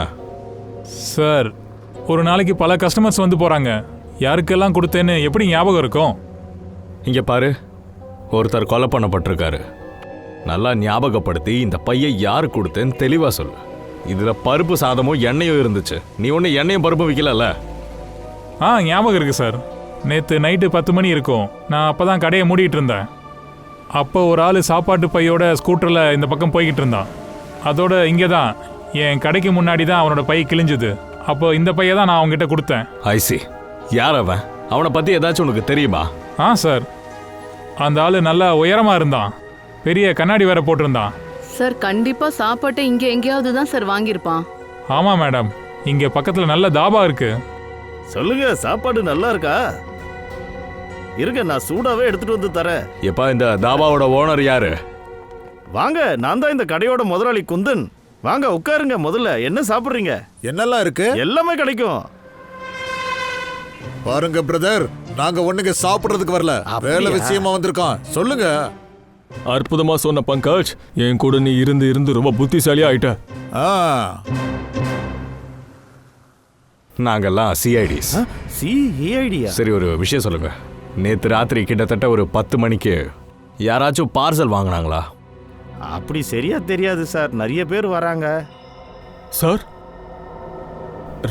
சார், ஒரு நாளைக்கு பல கஸ்டமர்ஸ் வந்து போறாங்க. யாருக்கெல்லாம் கொடுத்தேன்னு எப்படி ஞாபகம் இருக்கும்? இங்க பாரு, ஒருத்தர் கொலை பண்ணப்பட்டிருக்காரு. நல்லா ஞாபகப்படுத்தி இந்த பையை யாரு கொடுத்தேன்னு தெளிவா சொல்லு. இதுல பருப்பு சாதமும் எண்ணெயும் இருந்துச்சு. நீ ஒண்ணு எண்ணெயும் பருப்பும் விற்கல? ஞாபகம் இருக்கு சார். நேற்று நைட்டு 10 மணி இருக்கும். நான் அப்பதான் கடையை மூடிட்டு இருந்தேன். அப்போ ஒரு ஆள் சாப்பாட்டு பையோட ஸ்கூட்டரில் இந்த பக்கம் போய்கிட்டு இருந்தான். அதோட இங்கே தான் என் கடைக்கு முன்னாடி தான் அவனோட பை கிழிஞ்சுது. அப்போ இந்த பையை தான் நான் அவங்ககிட்ட கொடுத்தேன். ஐசி, யார் அவன்? அவனை பற்றி ஏதாச்சும் உனக்கு தெரியுமா? சார், அந்த ஆள் நல்லா உயரமாக இருந்தான். பெரிய கண்ணாடி வேற போட்டிருந்தான். சார், கண்டிப்பா சாப்பாட்டை இங்க எங்கேயாவது தான் சார் வாங்கியிருப்பான். ஆமாம் மேடம், இங்கே பக்கத்தில் நல்ல தாபா இருக்கு. சொல்லுங்க, சாப்பாடு நல்லா இருக்கா? இருங்க, நான் சூடாவே எடுத்துட்டு வந்து தரேன். எப்பா, இந்த தாபாவோட ஓனர் யாரு? வாங்க, நான் தான் இந்த கடையோட முதலாளி குந்தன். வாங்க உட்காருங்க. முதல்ல என்ன சாப்பிடுறீங்க? என்னெல்லாம் இருக்கு? எல்லாமே கிடைக்கும். பாருங்க பிரதர், நாங்க ஒண்ணுங்க சாப்பிடுறதுக்கு வரல, வேலை விஷயமா வந்திருக்கோம். சொல்லுங்க. அற்புதமா சொன்ன பங்கஜ். என் கூட நீ இருந்து இருந்து ரொம்ப புத்திசாலியா ஆயிட்ட. நாங்கெல்லாம் சிஐடிஸ். சிஐடியா? சரி, ஒரு விஷயம் சொல்லுங்க. நேற்று ராத்திரி கிட்டத்தட்ட ஒரு 10 மணிக்கு யாராச்சும் பார்சல் வாங்கினாங்களா? அப்படி சரியா தெரியாது சார், நிறைய பேர் வராங்க. Sir,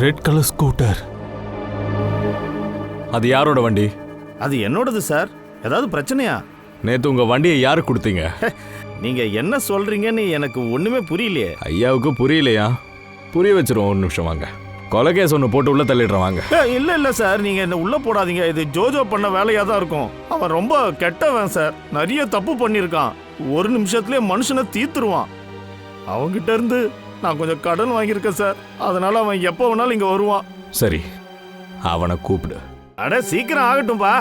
red colour scooter. அது யாரோட வண்டி? அது என்னோடது சார். ஏதாவது பிரச்சனையா? நேத்து உங்க வண்டியை யாரு கொடுத்தீங்க? நீங்க என்ன சொல்றீங்கன்னு எனக்கு ஒண்ணுமே புரியலையே. ஐயாவுக்கு புரியலையா? புரிய வச்சிருவோம், ஒரு நிமிஷம் வாங்க. கொலைகேஸ் ஒன்று போட்டு உள்ள தள்ளிடுறேன் வாங்க. இல்ல சார், நீங்க என்ன உள்ள போடாதீங்க. இது ஜோஜோ பண்ண வேலையா தான் இருக்கும். அவன் ரொம்ப கெட்டவன் சார், நிறைய தப்பு பண்ணியிருக்கான். ஒரு நிமிஷத்துலயே மனுஷனை தீத்துருவான். அவங்கிட்ட இருந்து நான் கொஞ்சம் கடன் வாங்கியிருக்கேன் சார், அதனால அவன் எப்போ வேணாலும் இங்க வருவான். சரி, அவனை கூப்பிடு. அட சீக்கிரம் ஆகட்டும்பா.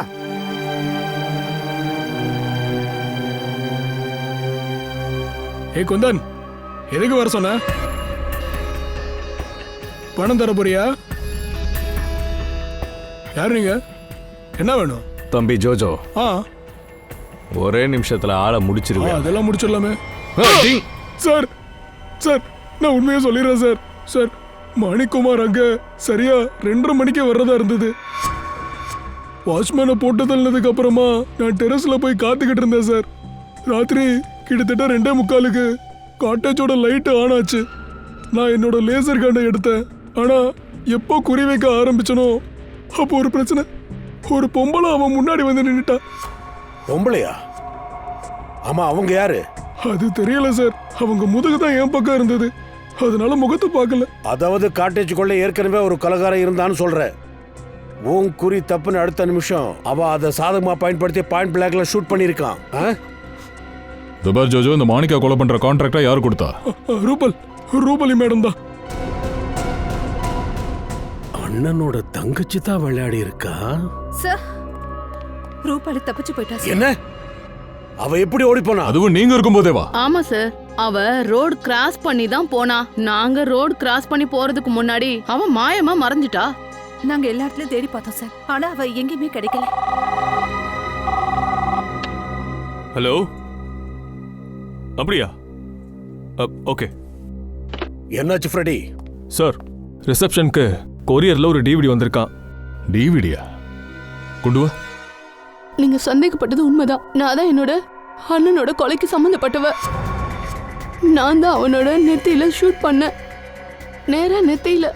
ஏய் குந்தன், எதுக்கு வர சொன்ன? பணம் தர போறியா? யார் நீங்க? என்ன வேணும்? தம்பி ஜோஜோ, ஆ, ஒரே நிமிஷத்துல ஆளை முடிச்சிருவேன். அதெல்லாம் முடிச்சிடலாமே. சார் சார், நான் உண்மையை சொல்லிடுறேன் சார். சார், மணிக்குமார் அங்க சரியா 2:30 மணிக்கு வர்றதா இருந்தது. வாட்ச்மேனை போட்டு தள்ளினதுக்கு அப்புறமா நான் டெரஸ்ல போய் காத்துக்கிட்டு இருந்தேன் சார். ராத்திரி கிட்டத்தட்ட 2:45க்கு காட்டேஜோட லைட் ஆன் ஆச்சு. நான் என்னோட லேசர் கண்ணை எடுத்தேன். ஆனா எப்போ குறி வைக்க ஆரம்பிச்சனோ அப்போ ஒரு பிரச்சனை. ஒரு பொம்பளை அவன் முன்னாடி வந்து நின்னுட்டா. பொம்பளையா? ஆமா, அவங்க யாரு? அது தெரியல சார். அவங்க முதுகு தான் என் பக்கம் இருந்தது, அதனால முகத்தை பார்க்கல. அதாவது காட்டேஜுக்குள்ள ஏற்கனவே ஒரு கலகாரம் இருந்தான்னு சொல்ற. உன் குறி தப்புன்னு அடுத்த நிமிஷம் அவ அதை சாதகமா பயன்படுத்தி பாயிண்ட் பிளாக்ல ஷூட் பண்ணிருக்கான். துபார் ஜோஜோ, இந்த மாணிக்கா கொலை பண்ற கான்ட்ராக்டா யார் கொடுத்தா? ரூபலி மேடம் தான். அண்ணனோட தங்கச்சி தான் விளையாடி இருக்கா. சார், ரூபாலி தப்பிச்சு போயிட்டா சார். என்ன? அவ எப்படி ஓடி போனா? அதுவும் நீங்க இருக்கும் போதேவா? ஆமா சார், அவ ரோடு கிராஸ் பண்ணி தான் போனா. நாங்க ரோடு கிராஸ் பண்ணி போறதுக்கு முன்னாடி அவ மாயமா மறைஞ்சிட்டா. நாங்க எல்லா இடத்துலயும் தேடி பார்த்தோம் சார், ஆனா அவ எங்கேயுமே கிடைக்கல. ஹலோ, அப்படியா? ஓகே. என்னாச்சு ஃப்ரெடி? சார், ரிசப்ஷனுக்கு கொரியர்ல ஒரு டிவிடி வந்திருக்கான். டிவிடியா? கொண்டு வா. நீங்க சந்தேகப்பட்டது உண்மைதான். நான் தான் என்னோட அண்ணனோட கொலைக்கு சம்மந்தப்பட்டவ. நான் தான் அவனோட நெத்தியில ஷூட் பண்ணேன், நேரா நெத்தியில.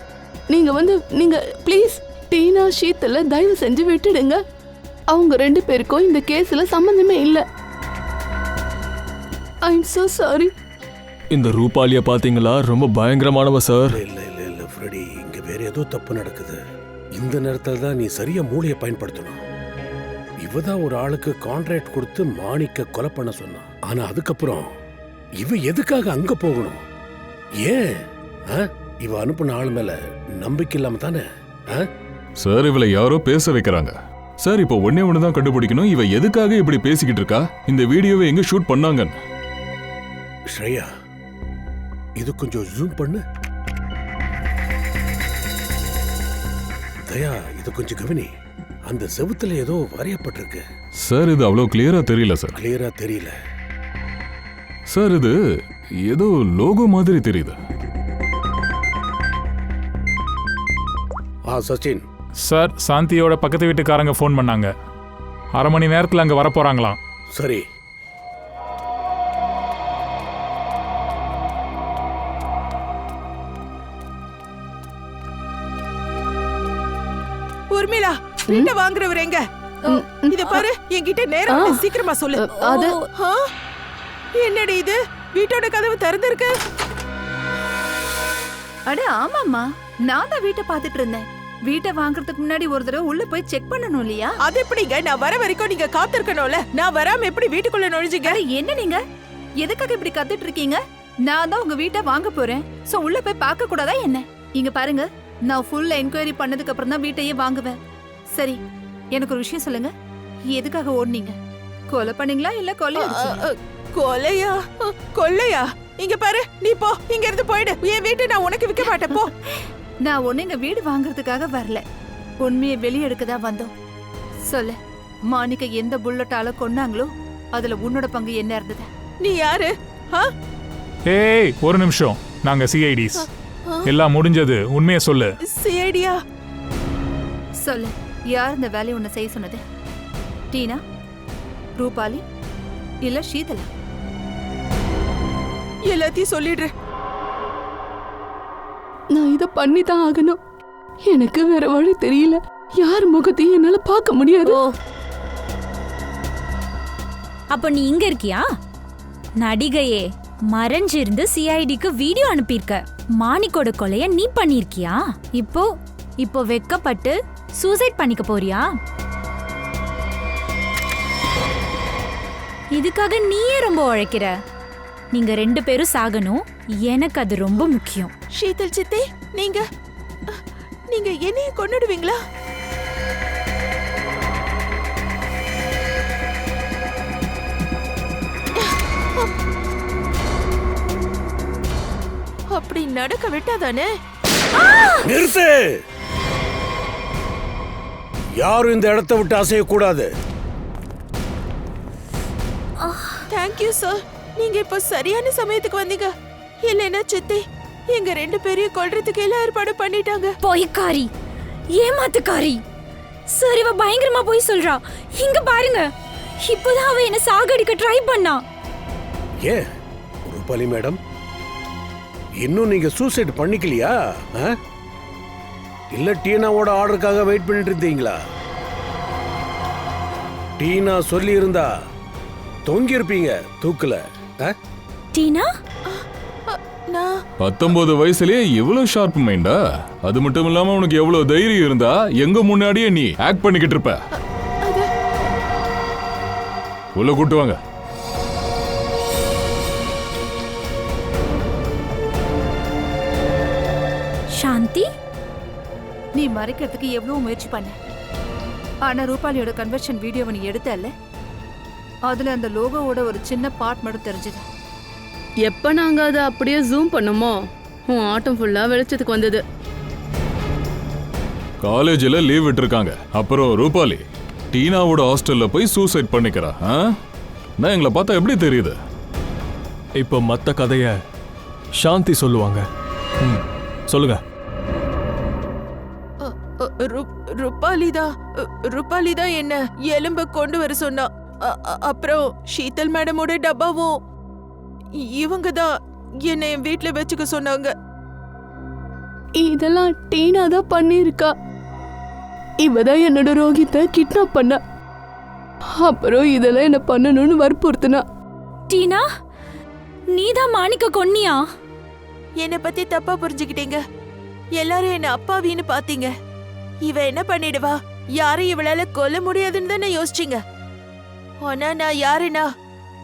நீங்க ப்ளீஸ் டீனா ஷீத்தல தயவு செஞ்சு விட்டுடுங்க. அவங்க 2 பேருக்கும் இந்த கேஸ்ல சம்பந்தமே இல்லை. ஐ அம் so sorry. இந்த ரூபாலிய பாத்தீங்களா? ரொம்ப பயங்கரமானவ சார். இல்ல ஃப்ரெடி, இங்க வேற ஏதோ தப்பு நடக்குது. இந்த நேரத்துல தான் நீ சரியா மூளையை பயன்படுத்தணும். இவதான் ஒரு ஆளுக்கு கான்ட்ராக்ட் கொடுத்து மாணிக்க கொலை பண்ண சொன்னான். ஆனா அதுக்கப்புறம் இவ எதுக்காக அங்க போகணும்? ஏன்? இவ அனுப்புன ஆள் மேல நம்பிக்கை இல்லாம தானே? சார், இவளை யாரோ பேச வைக்கிறாங்க. சார், இப்போ ஒன்னே ஒண்ணுதான் கண்டுபிடிக்கணும். இவ எதுக்காக இப்படி பேசிக்கிட்டு இருக்கா? இந்த வீடியோவை எங்க ஷூட் பண்ணாங்க? ஸ்ரேயா, இது கொஞ்சம் ஜூம் பண்ணு. தயா, இது கொஞ்சம் கவனி. அந்த செவுத்துல ஏதோ வரையப்பட்டிருக்கு. சார், இது அவ்வளோ கிளியரா தெரியல சார். கிளியரா தெரியல சார், இது ஏதோ லோகோ மாதிரி தெரியுது. சச்சின் சார், சாந்தியோட பக்கத்து வீட்டுக்காரங்க ஃபோன் பண்ணாங்க. 1/2 மணி நேரத்தில் அங்கே வரப்போறாங்களாம். சரி. உர்மிளா, வீட்டை வாங்குறவர் எங்க? இத பாரு, என்கிட்ட நேரா சீக்கிரமா சொல்லு. அது என்னடி இது? வீட்டோட கதவு திறந்திருக்கு. அட ஆமாம்மா, நான் தான் வீட்டை பார்த்துட்டு இருந்தேன். வீட்டை வாங்குறதுக்கு முன்னாடி ஒரு தடவை உள்ள போய் செக் பண்ணணும் இல்லையா? அது எப்படிங்க? நான் வர வரைக்கும் நீங்க காத்திருக்கணும்ல. நான் வராம எப்படி வீட்டுக்குள்ள நுழைஞ்சீங்க? என்ன நீங்க எதுக்காக இப்படி கத்திட்டு இருக்கீங்க? நான் தான் உங்க வீட்டை வாங்க போறேன். சோ உள்ள போய் பார்க்க கூடாதா என்ன? இங்க பாருங்க, நான் ஃபுல் என்கொயரி பண்ணதுக்கு அப்புறம் தான் வீட்டையே வாங்குவேன். சரி, எனக்கு ஒரு விஷயம் சொல்லுங்க. எதுக்காக ஓடுனீங்க? கொலை பண்ணீங்களா இல்ல கொலை அடிச்சீங்களா? கொலையா? கொள்ளையா? இங்க பாரு, நீ போ, இங்க இருந்து போயிடு. என் வீட்டை நான் உனக்கு விற்க மாட்டேன், போ. நான் ஒண்ணு இங்க வீடு வாங்குறதுக்காக வரல, உண்மையை வெளியே எடுக்கதான் வந்தோம். சொல்லு, மாணிக்க எந்த புல்லட்டால கொன்னாங்களோ அதுல உன்னோட பங்கு என்ன இருந்தது? நீ யாரு? ஏய், ஒரு நிமிஷம். நாங்க சிஐடிஸ். எல்லாம் முடிஞ்சது, உண்மையை சொல்லு. சிஐடியா? சொல்லு, யார் இந்த வேலையை உன்னை செய்ய சொன்னது? டீனா, ரூபாலி இல்ல ஷீதலா? எல்லாத்தையும் சொல்லிடுறேன். நான் இதை பண்ணி தான் ஆகணும். எனக்கு வேற வழி தெரியல. யார் முகத்தையும் என்னால பார்க்க முடியாது. அப்ப நீ இங்க இருக்கியா? நடிகையே, மறைஞ்சிருந்து சிஐடிக்கு வீடியோ அனுப்பியிருக்க. மாணிக்கோட கொலைய நீ பண்ணிருக்கியா? இப்போ வெக்கப்பட்டு சூசைட் பண்ணிக்க போறியா? இதுக்காக நீயே ரொம்ப உழைக்கிற. நீங்க 2 பேரும் சாகணும். எனக்கு அது ரொம்ப முக்கியம். ஷீதல் சித்தி, நீங்க என்னைய கொன்னுடுவீங்களா? அப்படி நடக்க விட்டாதானே? நிறுத்து! யாரும் இந்த இடத்தை விட்டு அசையக்கூடாது. Thank you sir. நீங்க இப்ப சரியான சமயத்துக்கு வந்தீங்க. இல்லைன்னா சித்தி எங்க 2 பேரையும் கொல்றதுக்கு எல்லாம் ஏற்பாடு பண்ணிட்டாங்க. பொய்க்காரி, ஏமாத்துக்காரி. சார், இவ பயங்கரமா போய் சொல்றா. இங்க பாருங்க, இப்போதான் அவ என்ன சாகடிக்க ட்ரை பண்ணா. ஏ ரூபாலி மேடம், இன்னும் நீங்க சூசைட் பண்ணிக்கலையா? இல்ல டீனாவோட ஆர்டருக்காக வெயிட் பண்ணிட்டு இருந்தீங்களா? டீனா சொல்லி இருந்தா தொங்கி இருப்பீங்க தூக்குல. டீனா? 19 வயசுலயே இவ்வளவு ஷார்ப் மைண்டா? அது மட்டும் இல்லாம உனக்கு எவ்வளவு தைரியம் இருந்தா எங்க முன்னாடியே நீ ஆக்ட் பண்ணிக்கிட்டு இருப்ப. உள்ள கூட்டு வாங்க. சாந்தி, நீ மறைக்கிறதுக்கு எவ்வளவு முயற்சி பண்ண. ஆனா ரூபாலியோட கன்வர்ஷன் வீடியோவை நீ எடுத்தல்ல, அதுல அந்த லோகோவோட ஒரு சின்ன பார்ட் மட்டும் தெரிஞ்சது. எப்ப நாங்க அதை அப்படியே ஜூம் பண்ணுமோ, உன் ஆட்டம் ஃபுல்லா வெளிச்சத்துக்கு வந்தது. காலேஜ்ல லீவ் விட்டுருக்காங்க. அப்புறம் ரூபாலி டீனாவோட ஹாஸ்டல்ல போய் சூசைட் பண்ணிக்கிறா. நான் எங்களை பார்த்தா எப்படி தெரியுது? இப்போ மத்த கதைய சாந்தி சொல்லுவாங்க. சொல்லுங்க. ருபாலிதா என்ன எலும்ப கொண்டு வர சொன்னா. அப்புறம் ஷீதல் மேடமோட டப்பாவும் இவங்க தான் என்னை என் வீட்டுல வச்சுக்க சொன்னாங்க. இதெல்லாம் டீனா தான் பண்ணிருக்கா. இவதான் என்னோட ரோஹித்தை கிட்னாப் பண்ண. அப்புறம் இதெல்லாம் என்ன பண்ணணும்னு வற்புறுத்தினா. டீனா, நீதான் மாணிக்க கொன்னியா? என்னை பத்தி தப்பா புரிஞ்சுக்கிட்டீங்க. எல்லாரும் என்ன அப்பாவின்னு பாத்தீங்க. இவ என்ன பண்ணிடுவா, யாரும் இவளால கொல்ல முடியாதுன்னு தானே யோசிச்சீங்க. ஆனா நான் யாருன்னா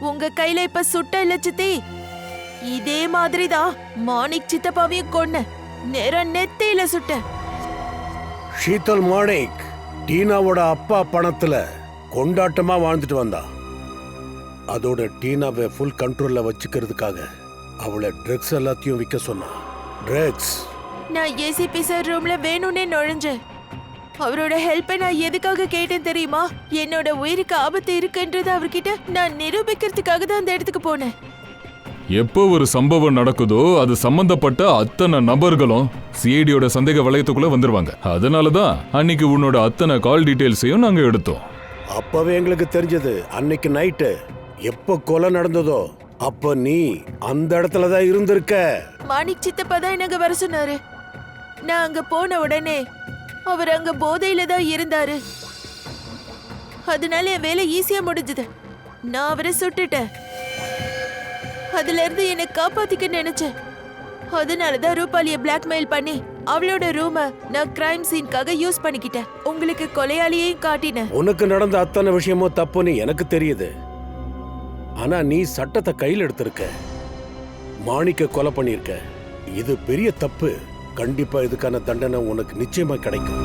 உங்க கையில இப்ப சுட்ட இல்ல சித்தி. இதே மாதிரிதான் மாணிக் சித்தப்பாவையும் கொன்ன. நேரம் நெத்தியில சுட்ட. ஷீதல் மாணிக் டீனாவோட அப்பா பணத்துல கொண்டாட்டமா வாழ்ந்துட்டு வந்தா. அதோட டீனாவை ஃபுல் கண்ட்ரோல்ல வச்சுக்கிறதுக்காக அவளை ட்ரக்ஸ் எல்லாத்தையும் விற்க சொன்னா. ட்ரக்ஸ். நான் ஏசிபி சார் ரூம்ல வேணும்னே நுழைஞ்சேன். அவரோட ஹெல்ப்பை நான் எதுக்காக கேட்டேன் தெரியுமா? என்னோட உயிருக்கு ஆபத்து இருக்குன்றது அவர்கிட்ட நான் நிரூபிக்கிறதுக்காக தான் அந்த இடத்துக்கு போனேன். எப்போ ஒரு சம்பவம் நடக்குதோ அது சம்பந்தப்பட்ட அத்தனை நபர்களும் சிஐடியோட சந்தேக வளையத்துக்குள்ள வந்துருவாங்க. அதனாலதான் அன்னைக்கு உன்னோட அத்தனை கால் டீடைல்ஸையும் நாங்க எடுத்தோம். அப்பவே எங்களுக்கு தெரிஞ்சது, அன்னைக்கு நைட்டு எப்ப கொலை நடந்ததோ அப்ப நீ அந்த இடத்துல தான் இருந்திருக்க. மாணிக் சித்தப்பா தான் எனக்கு வர சொன்னாரு. நான் அங்க போன உடனே அவர் அங்க போதையில தான் இருந்தாரு. அதனால என் வேலை ஈஸியா முடிஞ்சது. நான் அவரை சுட்டுட்டேன். அதுல இருந்து என்னை காப்பாத்திக்க நினைச்சேன். அதனாலதான் ரூபாலிய பிளாக்மெயில் பண்ணி அவளோட ரூம நான் கிரைம் சீன்காக யூஸ் பண்ணிக்கிட்டேன். உங்களுக்கு கொலையாளியையும் காட்டினேன். உனக்கு நடந்த அத்தனை விஷயமும் தப்புன்னு எனக்கு தெரியுது. ஆனா நீ சட்டத்தை கையில் எடுத்திருக்க. மாணிக்க கொலை பண்ணிருக்க. இது பெரிய தப்பு. கண்டிப்பா இதுக்கான தண்டனை உனக்கு நிச்சயமா கிடைக்கும்.